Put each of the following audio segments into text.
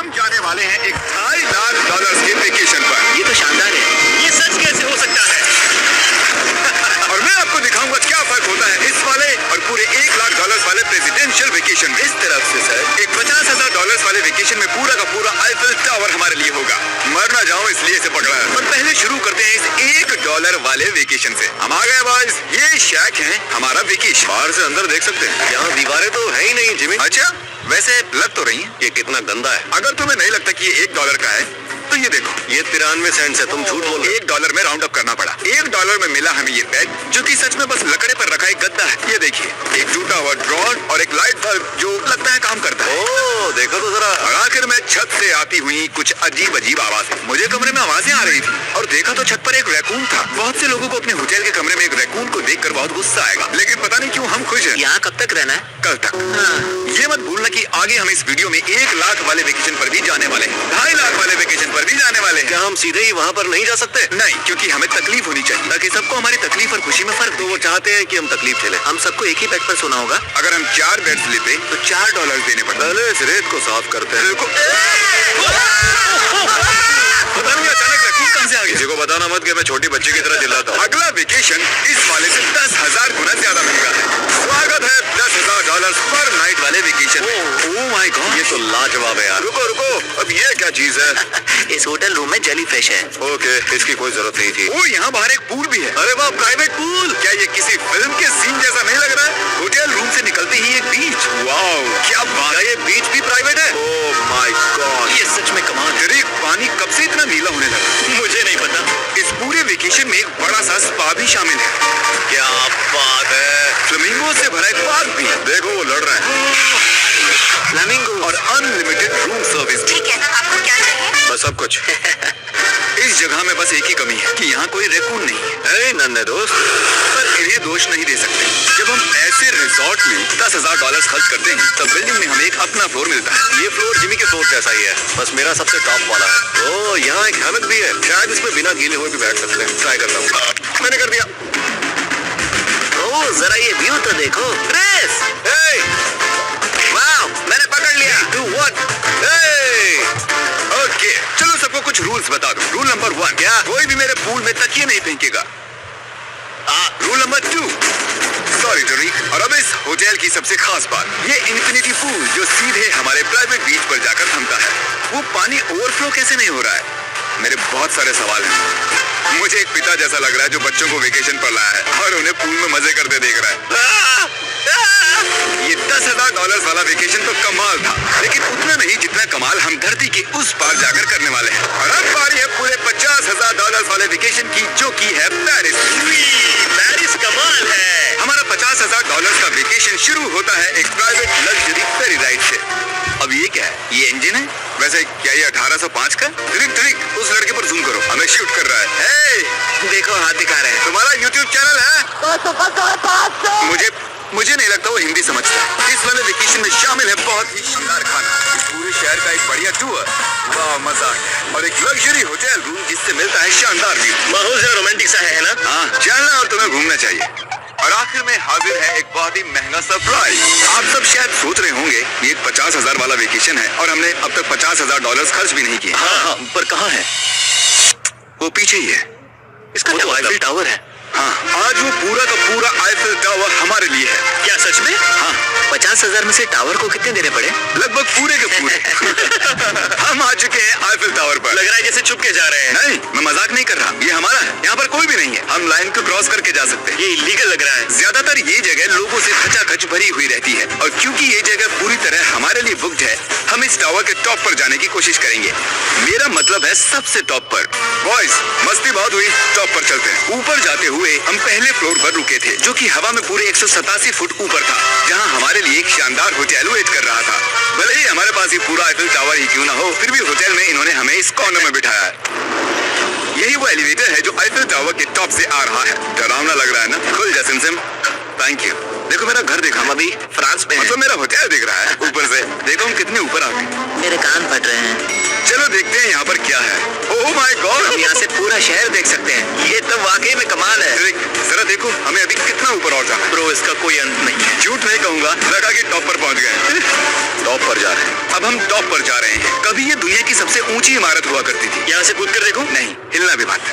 हम जाने वाले हैं एक $2.5 लाख के वेकेशन पर। ये तो शानदार है। ये सच कैसे हो सकता है? और मैं आपको दिखाऊंगा क्या फर्क होता है इस वाले और पूरे $1 लाख वाले प्रेसिडेंशियल वेकेशन में। इस तरफ से सर एक $50,000 वाले वेकेशन में पूरा का पूरा आईफिल टावर हमारे लिए होगा। मर ना जाऊं इसलिए इसे पकड़ा है। और पहले शुरू करते हैं इस $1 वाले वेकेशन से। हम आ गए बॉयज। ये शैक है हमारा वेकेशन। बाहर से अंदर देख सकते हैं। यहाँ दीवारें तो है ही नहीं जिमी। अच्छा वैसे लग तो रही है। ये कितना गंदा है। अगर तुम्हें नहीं लगता कि ये $1 का है तो ये देखो, ये 93 सेंट्स है। तुम झूठ बोल रहे हो। $1 में राउंड अप करना पड़ा। $1 में मिला हमें ये बेड जो कि सच में बस लकड़े पर रखा एक गद्दा है। ये देखिए, एक टूटा हुआ ड्रॉन और एक लाइट बल्ब जो लगता है काम करता है। ओह देखो तो जरा। और आखिर में छत से आती हुई कुछ अजीब अजीब आवाजें। मुझे कमरे में आवाजें आ रही थी और देखा तो छत पर एक रैकून था। बहुत से लोगों को अपने होटल के कमरे में एक रैकून को देखकर बहुत गुस्सा आएगा, लेकिन पता नहीं क्यों हम खुश हैं। यहाँ कब तक रहना है? कल तक। ये मत भूलना कि आगे हम इस वीडियो में $1 लाख वाले वेकेशन पर भी जाने वाले हैं, $2.5 लाख वाले वेकेशन पर भी जाने वाले हैं। क्या हम सीधे ही वहाँ पर नहीं जा सकते? नहीं, क्योंकि हमें तकलीफ होनी चाहिए ताकि सबको हमारी तकलीफ और खुशी में फर्क। तो वो चाहते हैं कि हम तकलीफ झेलें। हम सबको एक ही बेड पर सोना होगा। अगर हम 4 बेड्स लेते तो $4 देने पड़ते। पहले इस रेत को साफ करते हैं। देखो, पता नहीं अचानक रैकून कहां से आ गया। किसी को बताना मत कि मैं छोटी बच्ची की तरह चिल्लाता हूँ। अगला वेकेशन इस वाले से 10,000 गुना ज्यादा महंगा है। स्वागत है $10,000 पर नाइट वाले वेकेशन में। ओह माय गॉड, ये तो लाजवाब है यार। रुको रुको, अब ये क्या चीज है? इस होटल रूम में जेली फिश है। ओके, इसकी कोई जरूरत नहीं थी। ओह, यहाँ बाहर एक पूल भी है। अरे वाह, प्राइवेट पूल। क्या ये किसी फिल्म के सीन जैसा नहीं लग रहा है? होटल रूम से निकलते ही एक बीच। वाओ, क्या बात क्या है। ये बीच भी प्राइवेट है? ओह माय गॉड, ये सच में कमाल है। अरे पानी कब से इतना नीला होने लगा? मुझे नहीं पता। इस पूरे वेकेशन में एक बड़ा सा स्पा भी शामिल है। क्या बात है। फ्लेमिंगो से भरा एक पार्क भी है। देखो वो लड़ रहा है। फ्लेमिंगो और अनलिमिटेड रूम सर्विस। ठीक है, आपको क्या चाहिए? बस सब कुछ। इस जगह में बस एक ही कमी है कि यहाँ कोई रैकून नहीं है। ए नन्हे दोस्त, पर इन्हें दोष नहीं दे सकते। जब हम ऐसे रिजॉर्ट में $10,000 खर्च करते हैं तब बिल्डिंग में हमें एक अपना फ्लोर मिलता है। ये फ्लोर जिमी के फ्लोर जैसा ही है, बस मेरा सबसे टॉप वाला है। ओह, यहाँ एक हैमक भी है। शायद इसमें बिना गीले हुए भी बैठ सकते हैं। ट्राई करता हूँ। मैंने कर दिया। ओह जरा ये व्यू तो देखो। रेस, वाह, मैंने पकड़ लिया। Do what? ओके, चलो सबको कुछ रूल्स बता दो। रूल नंबर 1, क्या कोई भी मेरे पूल में तकिए नहीं फेंकेगा। रूल नंबर 2, सॉरी टरीक। और अब इस होटल की सबसे खास बात, ये इन्फिनिटी पूल जो सीधे हमारे प्राइवेट बीच पर जाकर थमता है। वो पानी ओवरफ्लो कैसे नहीं हो रहा है? मेरे बहुत सारे सवाल हैं। मुझे एक पिता जैसा लग रहा है जो बच्चों को वेकेशन पर लाया है और उन्हें पूल में मजे करते देख रहा है। ये $10,000 वाला वेकेशन तो कमाल था, लेकिन उतना नहीं जितना कमाल हम धरती के उस पार जाकर करने वाले हैं। और अब बारी है पूरे $50,000 वाले वेकेशन की, जो की है पेरिस। पेरिस कमाल है। हमारा $50,000 का वेकेशन शुरू होता है एक प्राइवेट लग्जरी फेरी राइड से। अब ये क्या है? ये इंजन है? वैसे क्या ये 1805 का? ट्रिक उस लड़के पर जूम करो, हमें शूट कर रहा है। हे, देखो हाथ दिखा रहे हैं। तुम्हारा YouTube चैनल है? मुझे नहीं लगता वो हिंदी समझता है। इस वाले वेकेशन में शामिल है बहुत ही शानदार खाना, इस पूरे शहर का एक बढ़िया टूर, वाह मजा, और एक लग्जरी होटल रूम जिससे मिलता है शानदार व्यू। माहौल जरा रोमांटिक सा है ना? हाँ, चलना और तुम्हें घूमना चाहिए। और आखिर में हाजिर है एक बहुत ही महंगा सरप्राइज। आप सब शायद सोच रहे होंगे ये एक 50,000 वाला वेकेशन है और हमने अब तक $50,000 खर्च भी नहीं किए। हाँ, पर कहाँ है? वो पीछे ही है। इसका वो क्या तो मतलब? आईफिल टावर है। हाँ, आज वो पूरा का पूरा आईफिल टावर हमारे लिए है। क्या सच में? हाँ, 50,000 में से टावर को कितने देने पड़े? लगभग पूरे के पूरे। हम आ चुके हैं आईफिल टावर पर। लग रहा है जैसे छुप के जा रहे हैं। नहीं, मैं मजाक नहीं कर रहा, ये हमारा है। यहाँ पर कोई भी नहीं है, हम लाइन को क्रॉस करके जा सकते हैं। ये इलीगल लग रहा है। ज्यादातर ये जगह लोगों से खचाखच भरी हुई रहती है और क्योंकि ये जगह पूरी तरह हमारे लिए बुक्ड है, हम इस टावर के टॉप पर जाने की कोशिश करेंगे। मेरा मतलब है सबसे टॉप पर। बॉयज, मस्ती बहुत हुई, टॉप पर चलते हैं। ऊपर जाते हुए हम पहले फ्लोर पर रुके थे, जो कि हवा में पूरे 187 फुट ऊपर था, जहाँ हमारे लिए एक शानदार होटल वेट कर रहा था। भले ही हमारे पास ये पूरा आईफिल टावर ही क्यों ना हो, फिर भी होटल में इन्होंने हमें इस कॉर्नर में बिठाया है। यही वो एलिवेटर है जो आईफिल टावर के टॉप से आ रहा है। डरावना लग रहा है ना? खुल जा सिमसिम। Thank you. देखो मेरा घर देखो, हम अभी फ्रांस में हैं। मतलब मेरा होटल दिख रहा है ऊपर से। देखो हम कितने ऊपर आ गए। मेरे कान फट रहे हैं। चलो चलो देखते हैं यहाँ पर क्या है। ओह माय गॉड, हम यहाँ से पूरा शहर देख सकते हैं। ये तो वाकई में कमाल है। जरा देखो हमें अभी कितना ऊपर और जाना है। ब्रो इसका कोई अंत नहीं है। झूठ नहीं कहूंगा, लगा कि टॉप पर पहुंच गए। टॉप पर जा रहे हैं। अब हम टॉप पर जा रहे हैं। कभी ये दुनिया की सबसे ऊंची इमारत हुआ करती थी। यहाँ से कूद कर देखो। नहीं, हिलना भी मत।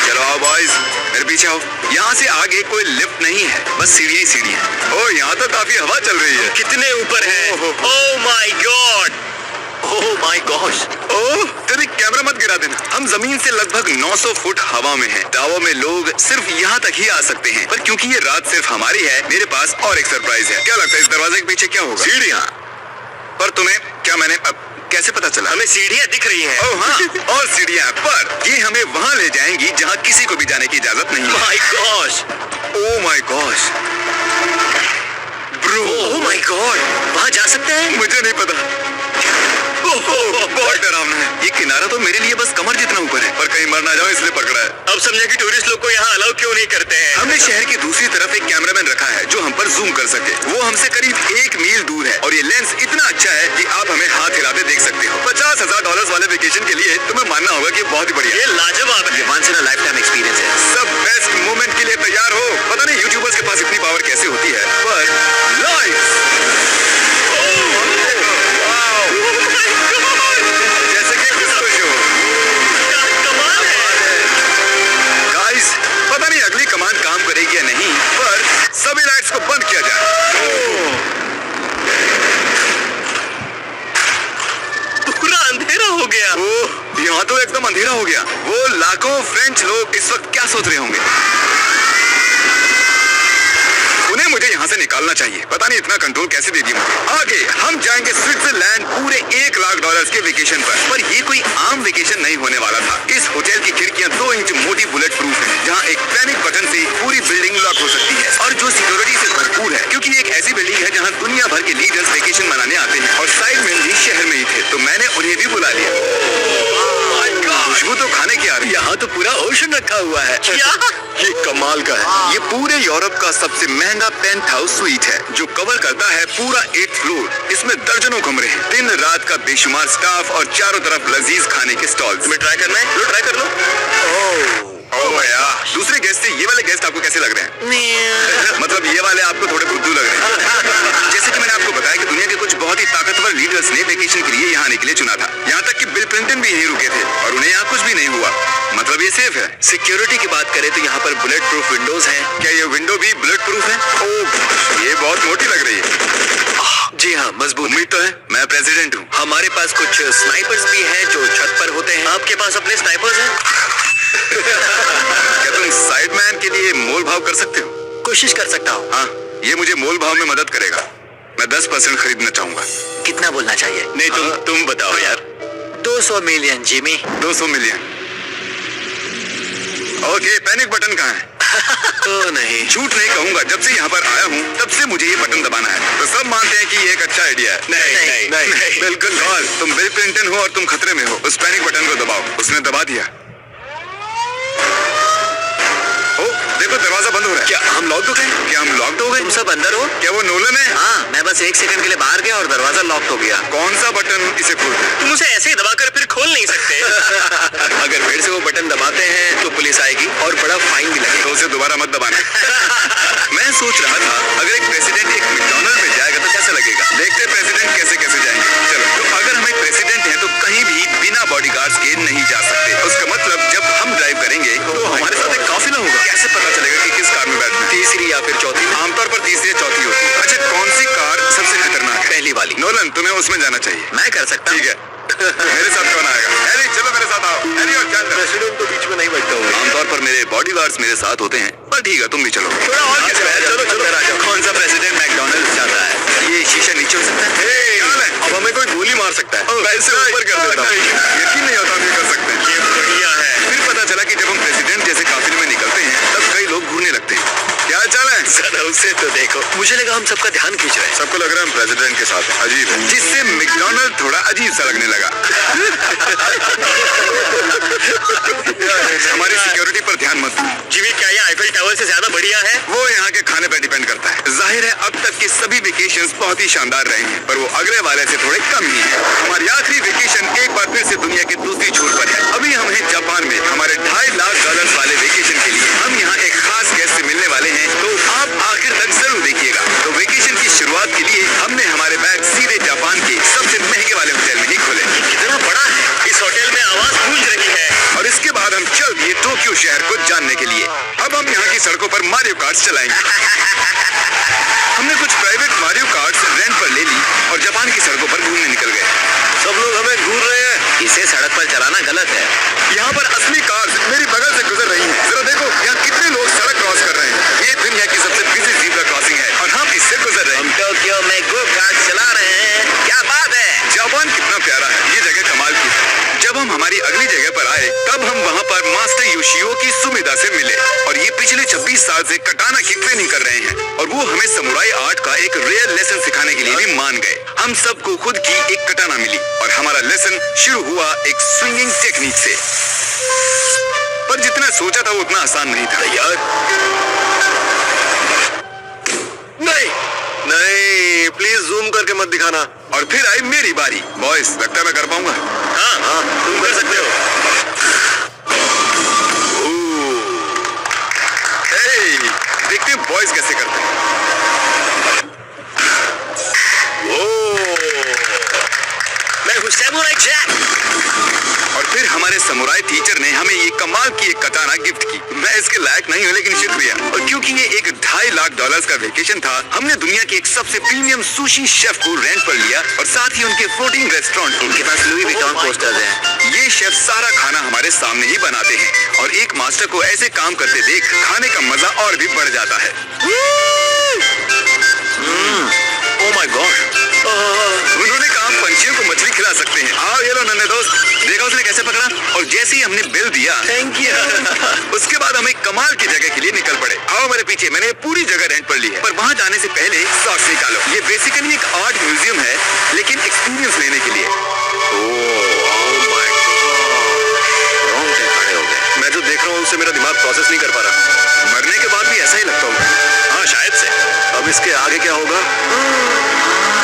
चलो आओ बॉयज, मेरे पीछे आओ। यहाँ से आगे कोई लिफ्ट नहीं है, बस सीढ़ियां ही सीढ़ियां। ओह यहाँ तो काफी हवा चल रही है। कितने ऊपर है? Oh my God, oh my gosh. ओह तेरी कैमरा मत गिरा देना। हम जमीन से लगभग 900 फुट हवा में हैं। टावर में लोग सिर्फ यहाँ तक ही आ सकते हैं, पर क्योंकि ये रात सिर्फ हमारी है, मेरे पास और एक सरप्राइज है। क्या लगता है इस दरवाजे के पीछे क्या होगा? सीढ़ियाँ। पर तुम्हें क्या मैंने कैसे पता चला? हमें सीढ़ियाँ दिख रही हैं। ओह हाँ, और सीढ़ियाँ, पर ये हमें वहाँ ले जाएंगी जहाँ किसी को भी जाने की इजाजत नहीं है। My gosh, oh my gosh bro, oh my God, वहाँ जा सकते हैं? मुझे नहीं पता। बहुत डरावना है। ये किनारा तो मेरे लिए बस कमर जितना ऊपर है, पर कहीं मर ना जाओ इसलिए पकड़ा है। अब समझे कि टूरिस्ट लोग को यहाँ अलाउ क्यों नहीं करते हैं। हमने शहर की दूसरी तरफ एक कैमरामैन रखा है जो हम पर जूम कर सके। वो हमसे करीब 1 मील दूर है और ये लेंस इतना अच्छा है कि आप हमें हाथ हिलाते देख सकते हो। $50,000 वाले वेकेशन के लिए तुम्हें मानना होगा कि बहुत ही बढ़िया। ये लाजवाब है। Once in a lifetime experience है। सब बेस्ट मोमेंट के लिए तैयार हो। पता नहीं यूट्यूबर्स के पास इतनी पावर कैसे होती है, पर लाइट्स जैसे कि डिस्को शो। कमाल है। गाइस, पता नहीं अगली कमांड काम करेगी या नहीं, पर सभी लाइट्स को बंद किया जाए। पूरा अंधेरा हो गया। ओह, यहाँ तो एकदम अंधेरा हो गया। वो लाखों फ्रेंच लोग इस वक्त क्या सोच रहे होंगे? उन्हें मुझे यहाँ से निकालना चाहिए। पता नहीं इतना कंट्रोल कैसे दे दिया मुझे। आगे हम जाएंगे स्विट्जरलैंड पूरे $1,00,000 के वेकेशन पर ये कोई आम वेकेशन नहीं होने वाला था। इस होटल की खिड़कियाँ 2 इंच मोटी बुलेट प्रूफ है, जहाँ एक पैनिक बटन से पूरी बिल्डिंग लॉक हो सकती है, और जो सिक्योरिटी से भरपूर है, क्योंकि एक ऐसी बिल्डिंग है जहाँ दुनिया भर के लीडर्स वेकेशन मनाने आते हैं। और साइड में भी शहर में ही थे, तो मैंने उन्हें भी बुला लिया। खुशबू तो खाने की आ रही है। यहाँ तो पूरा ओशन रखा हुआ है। क्या? ये कमाल का है। ये पूरे यूरोप का सबसे महंगा पेंट हाउस स्वीट है, जो कवर करता है पूरा 8th फ्लोर। इसमें दर्जनों कमरे हैं, दिन रात का बेशुमार स्टाफ और चारों तरफ लजीज खाने के स्टॉल्स। तुम्हें ट्राई करना है? लो ट्राई कर लो। ओह भैया, दूसरे गेस्ट से ये वाले गेस्ट आपको कैसे लग रहे हैं? मतलब ये वाले आपको थोड़े बुद्धू लग रहे हैं। जैसे कि मैंने आपको बताया कि दुनिया के कुछ बहुत ही ताकतवर लीडर्स ने वेकेशन के लिए यहाँ आने के लिए चुना था। यहाँ तक कि बिल क्लिंटन भी यहीं रुके थे और उन्हें यहाँ कुछ भी नहीं हुआ। मतलब ये सेफ है। सिक्योरिटी की बात करें तो यहाँ पर बुलेट प्रूफ विंडोज हैं। क्या ये विंडो भी बुलेट प्रूफ है? ओह, ये बहुत मोटी लग रही है। जी हाँ, मजबूत। उम्मीद तो है। मैं प्रेसिडेंट हूँ। हमारे पास कुछ स्नाइपर्स भी हैं जो छत पर होते हैं। आपके पास अपने स्नाइपर्स हैं? क्या तुम साइडमैन के लिए मोल भाव कर सकते हो? कोशिश कर सकता हूँ। हाँ, ये मुझे मोल भाव में मदद करेगा। मैं 10% खरीदना चाहूंगा। कितना बोलना चाहिए? नहीं, तुम बताओ यार। 200 million Jimmy. 200 million. Okay, panic button कहाँ है? तो नहीं, झूठ नहीं कहूंगा, जब से यहाँ पर आया हूँ तब से मुझे ये बटन दबाना है। तो सब मानते हैं कि ये एक अच्छा आइडिया है। नहीं। बिल्कुल सवाल। तुम बिल क्लिंटन हो और तुम खतरे में हो। उस पैनिक बटन को दबाओ। उसने दबा दिया। ओ, देखो दरवाजा बंद हो रहा है। क्या हम लॉक हो गए? क्या हम लॉक्ड हो गए? तुम सब अंदर हो? क्या वो नोलन है? हाँ, मैं बस 1 सेकंड के लिए बाहर गया और दरवाजा लॉक हो गया। कौन सा बटन इसे खोलता है? तुम उसे ऐसे ही दबाकर फिर खोल नहीं सकते। अगर फिर से वो बटन दबाते हैं तो पुलिस आएगी और बड़ा फाइन भी लगेगा। तो उसे दोबारा मत दबाना। मैं सोच रहा था अगर एक प्रेसिडेंट एक मैकडॉनल्ड में जाएगा तो कैसा लगेगा। देखते प्रेसिडेंट कैसे कैसे जाएंगे। चलो, तो अगर हम एक प्रेसिडेंट हैं तो कहीं भी बिना बॉडीगार्ड्स के नहीं जा सकते। उसका मतलब जब हम ड्राइव करेंगे तो हमारे साथ एक काफिला होगा। कैसे पता चलेगा कि किस कार में बैठना है? तीसरी या फिर चौथी? आमतौर पर तीसरी या चौथी होती है। अच्छा, कौन सी कार सबसे खतरनाक है? पहली वाली। नोलन, तुम्हें उसमें जाना चाहिए। मैं कर सकता हूँ। ठीक है। मेरे साथ कौन आएगा? हैरी, चलो मेरे साथ आओ। हैरी और चैंडलर। प्रेसिडेंट तो बीच में नहीं बैठता हूँ। आमतौर पर मेरे बॉडीगार्ड्स मेरे साथ होते हैं, पर ठीक है, तुम भी चलो। थोड़ा और कैसे है? चलो अंदर आ जाओ। कौन सा प्रेसिडेंट मैकडॉनल्ड्स चाहता है? ये शीशा नीचे हो सकता है? अब हमें कोई गोली मार सकता है। मैं इसे ऊपर कर देता हूँ। यकीन नहीं होता हम ये कर सकते हैं। ये बढ़िया है। फिर पता चला कि जब हम प्रेसिडेंट जैसे काफिले में निकलते हैं तब कई लोग घूरने लगते हैं। क्या हाल चाल है? जरा उसे तो देखो। मुझे लगा हम सबका ध्यान खींच रहे हैं। सबको लग रहा है हम प्रेसिडेंट के साथ हैं। अजीब है, जिससे मैकडॉनल्ड थोड़ा अजीब सा लगने लगा। हमारी सिक्योरिटी पर ध्यान मत दो। जिमी, क्या ये आईफेल टावर से ज्यादा बढ़िया है? वो यहाँ के खाने पर डिपेंड करता है। जाहिर है अब तक के सभी वेकेशंस बहुत ही शानदार रहे हैं, पर वो अगले वाले से थोड़े कम ही है। हमारी आखिरी वेकेशन एक बार फिर से दुनिया के टोक्यो शहर को जानने के लिए। अब हम यहाँ की सड़कों पर मारियो कार्ट्स चलाएंगे। हमने कुछ प्राइवेट मारियो कार्ट्स रेंट पर ले ली और जापान की सड़कों पर घूमने निकल गए। सब लोग हमें घूर रहे हैं। इसे सड़क पर चलाना गलत है। यहाँ पर असली कार्स मेरी बगल से गुजर रही हैं। जरा देखो यहाँ कितने लोग सड़क क्रॉस कर रहे हैं। ये दुनिया की सबसे बिजी ज़ीब्रा क्रॉसिंग है और हम इससे गुजर रहे हैं। हम टोक्यो में गो कार्ट चला रहे हैं। क्या बात है। जापान कितना प्यारा है। ये जगह कमाल की है। जब हम हमारी अगली जगह पर आए तब हम वहाँ पर मास्टर योशियो की सुमिदा से मिले और ये पिछले 26 साल से कटाना की ट्रेनिंग कर रहे हैं और वो हमें समुराई आर्ट का एक रियल लेसन सिखाने के लिए भी मान गए। हम सबको खुद की एक कटाना मिली और हमारा लेसन शुरू हुआ एक स्विंगिंग टेक्निक से। पर जितना सोचा था वो उतना आसान नहीं था। यार नहीं नहीं, प्लीज जूम करके मत दिखाना। और फिर आई मेरी बारी। बॉयज, लगता है मैं कर पाऊंगा। हाँ हाँ, तुम कर सकते हो। देखते हैं बॉयज कैसे करते हैं। मैं हूँ सैमुराई जैक। और फिर हमारे समुराई टीचर ने हमें ये कमाल की एक कटाना गिफ्ट की। मैं इसके लायक नहीं हूँ लेकिन शुक्रिया। और क्योंकि ये एक $2.5 लाख का वेकेशन था, हमने दुनिया के एक सबसे प्रीमियम सुशी शेफ को रेंट पर लिया और साथ ही उनके फ्लोटिंग रेस्टोरेंट। इनके पास लुई विटॉन पोस्टर्स हैं। ये शेफ सारा खाना हमारे सामने ही बनाते हैं और एक मास्टर को ऐसे काम करते देख खाने का मजा और भी बढ़ जाता है। ओह माय गॉड, उन्होंने कहा पंछियों को मछली खिला सकते हैं। आओ ये लो नन्हे दोस्त, देखा उसने कैसे पकड़ा। और जैसे ही हमने बिल दिया, थैंक यू। उसके बाद हम एक कमाल की जगह के लिए निकल पड़े। आओ मेरे पीछे, मैंने ये पूरी जगह रेंट पर ली है। पर वहाँ जाने से पहले सॉक्स निकालो। ये बेसिकली एक आर्ट म्यूजियम है लेकिन एक्सपीरियंस लेने के लिए। मैं जो देख रहा हूँ उससे मेरा दिमाग प्रोसेस नहीं कर पा रहा। मरने के बाद भी ऐसा ही लगता होगा। हाँ शायद से। अब इसके आगे क्या होगा?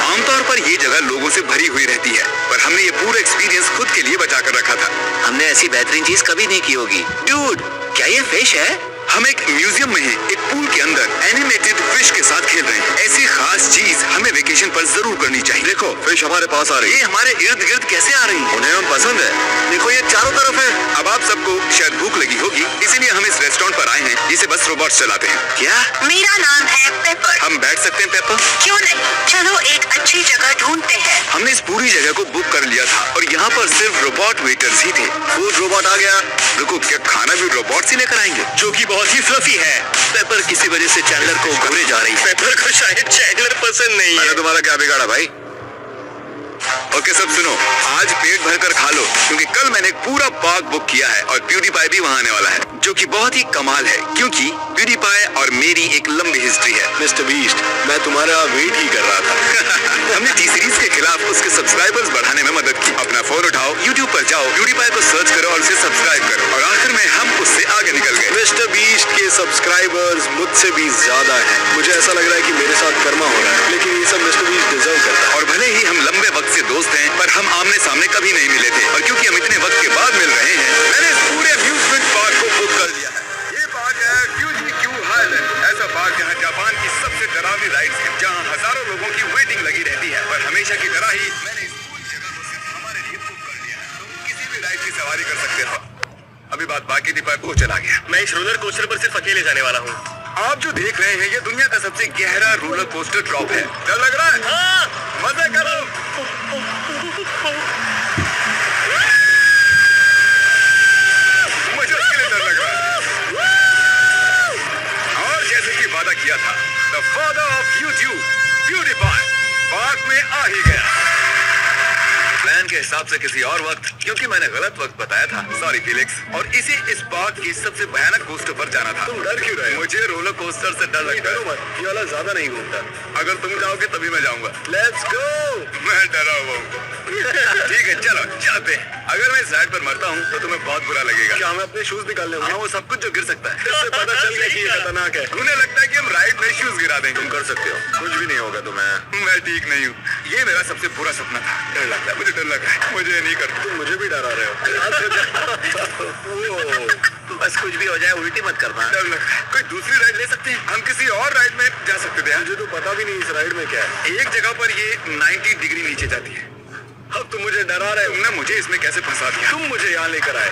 आमतौर पर ये जगह लोगों से भरी हुई रहती है, पर हमने ये पूरा एक्सपीरियंस खुद के लिए बचा कर रखा था। हमने ऐसी बेहतरीन चीज कभी नहीं की होगी। डूड, क्या ये फिश है? हम एक म्यूजियम में हैं, एक पूल के अंदर एनिमेटेड फिश के साथ खेल रहे हैं। ऐसी खास चीज हमें वेकेशन पर जरूर करनी चाहिए। देखो फिश हमारे पास आ रही ये है। हमारे इर्द गिर्द कैसे आ रही है? उन्हें हम पसंद है। देखो ये चारों तरफ है। अब आप सबको शायद भूख लगी होगी, इसीलिए हम इस रेस्टोरेंट पर आए हैं जिसे बस रोबोट्स चलाते हैं। क्या? मेरा नाम है पेपर। हम बैठ सकते हैं पेपर? क्यों नहीं, चलो एक अच्छी जगह ढूंढते हैं। हमने इस पूरी जगह को बुक कर लिया था और यहाँ पर सिर्फ रोबोट वेटर्स ही थे। फूड रोबोट आ गया। रुको, क्या खाना भी रोबोट ही लेकर आएंगे? जो कि बहुत ही फ्लफी है। पेपर किसी वजह से चैंडलर को घूरे जा रही है। पेपर को शायद चैंडलर पसंद नहीं मैंने है। तुम्हारा क्या बिगाड़ा भाई? ओके सब सुनो, आज पेट भरकर खा लो क्योंकि कल मैंने एक पूरा पार्क बुक किया है और प्यूडीपाई भी वहाँ आने वाला है, जो कि बहुत ही कमाल है क्योंकि प्यूडीपाई और मेरी एक लंबी हिस्ट्री है। मिस्टर बीस्ट, मैं तुम्हारा वेट ही कर रहा था। हमने टी सीरीज के खिलाफ उसके सब्सक्राइबर्स बढ़ाने में मदद की। अपना फोन उठाओ, यूट्यूब पर जाओ, प्यूडीपाई को सर्च करो और उसे सब्सक्राइब करो और आखिर में हम उससे आगे निकल गए। मिस्टर बीस्ट के सब्सक्राइबर्स मुझसे भी ज्यादा हैं। मुझे ऐसा लग रहा है कि मेरे साथ कर्मा हो रहा है, लेकिन ये सब मिस्टर बीस्ट डिजर्व करता है। और भले ही हम लंबे वक्त से दोस्त हैं, पर हम आमने सामने कभी नहीं मिले थे और क्योंकि हम इतने वक्त के बाद मिल रहे हैं, मैंने इस पूरे अम्यूजमेंट पार्क को बुक कर लिया है। ये पार्क है फ्यूजी-क्यू हाईलैंड, ऐसा पार्क जहाँ जापान की सबसे डरावनी राइड्स है, जहाँ हजारों लोगों की वेटिंग लगी रहती है। पर हमेशा की तरह ही मैंने इस पूरी जगह को सिर्फ हमारे लिए बुक कर लिया है। तुम किसी भी राइड की सवारी कर सकते हो। अभी बात बाकी थी पर वो चला गया। मैं इस रोलर कोस्टर पर सिर्फ अकेले जाने वाला हूँ। आप जो देख रहे हैं ये दुनिया का सबसे गहरा रोलर कोस्टर ड्रॉप है। डर लग रहा है? हाँ। मजा करो। मुझे उसके लिए डर लग रहा है। और जैसे कि वादा किया था, the father of YouTube PewDiePie park में आ ही गया। प्लान के हिसाब से किसी और वक्त, क्योंकि मैंने गलत वक्त बताया था, सॉरी फिलिक्स। और इस पार्क की सबसे भयानक कोस्टर पर जाना था। तुम डर क्यों रहे हो? मुझे रोलर कोस्टर से डर लगता है। ये वाला ज्यादा नहीं घूमता। अगर तुम जाओगे तभी मैं जाऊंगा। Let's go. मैं डरा हुआ हूँ। ठीक है चलो चलते हैं। अगर मैं इस राइड पर मरता हूँ तो तुम्हें बहुत बुरा लगेगा। क्या हमें अपने शूज निकाल लेंगे? हाँ, वो सब कुछ जो गिर सकता है। इससे पता चल गया कि ये खतरनाक है। उन्हें लगता है कि हम राइड में शूज गिरा देंगे। तुम कर सकते हो, कुछ भी नहीं होगा तुम्हें। मैं ठीक नहीं हूँ। ये मेरा सबसे बुरा सपना था। डर लगता है, मुझे डर लग रहा है। मुझे ये नहीं करता। तुम मुझे भी डरा रहे हो। बस कुछ भी हो जाए उल्टी मत करना। डर लग रहा है। कोई दूसरी राइड ले सकते हैं? हम किसी और राइड में जा सकते थे। मुझे तो पता भी नहीं इस राइड में क्या है। एक जगह पर ये 90 डिग्री नीचे जाती है। अब तुम मुझे डरा रहे हो। तुमने मुझे इसमें कैसे फंसा दिया? तुम मुझे यहाँ लेकर आए।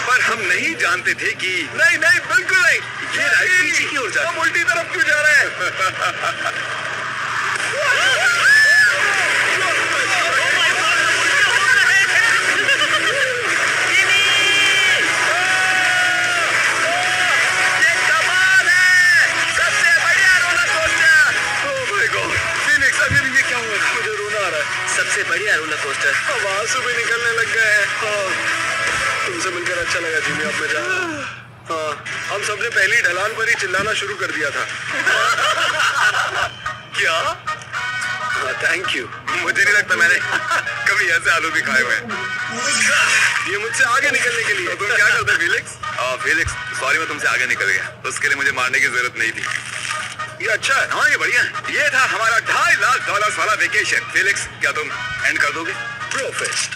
पर पर हम नहीं जानते थे कि नहीं नहीं बिल्कुल नहीं, ये राइड पीछे की ओर जा, हम उल्टी तरफ क्यों जा रहे हैं? ये कमाल है, सबसे बढ़िया roller coaster. Oh my God, Phoenix अभी भी ये क्या हुआ? मुझे रोना आ रहा है। सबसे बढ़िया रोलर कोस्टर। अब आंसू भी निकलने लग गए हैं। तुमसे मिलकर अच्छा लगा जिमी, अब मैं जाऊं। हाँ, हम सबने पहली ढलान पर ही चिल्लाना शुरू कर दिया था। क्या? हाँ, थैंक यू। मुझे नहीं लगता मैंने कभी ऐसे आलू भी खाए हुए हैं। ये मुझसे आगे निकलने के लिए। तुम क्या करते फिलिक्स? फिलिक्स, सॉरी मैं तुमसे आगे निकल गया। उसके लिए मुझे मारने की जरूरत नहीं थी। ये अच्छा है। हाँ, ये बढ़िया है। ये था हमारा $2.5 लाख वाला वेकेशन। फिलिक्स, क्या तुम एंड कर दोगे? प्रोफेस्ट।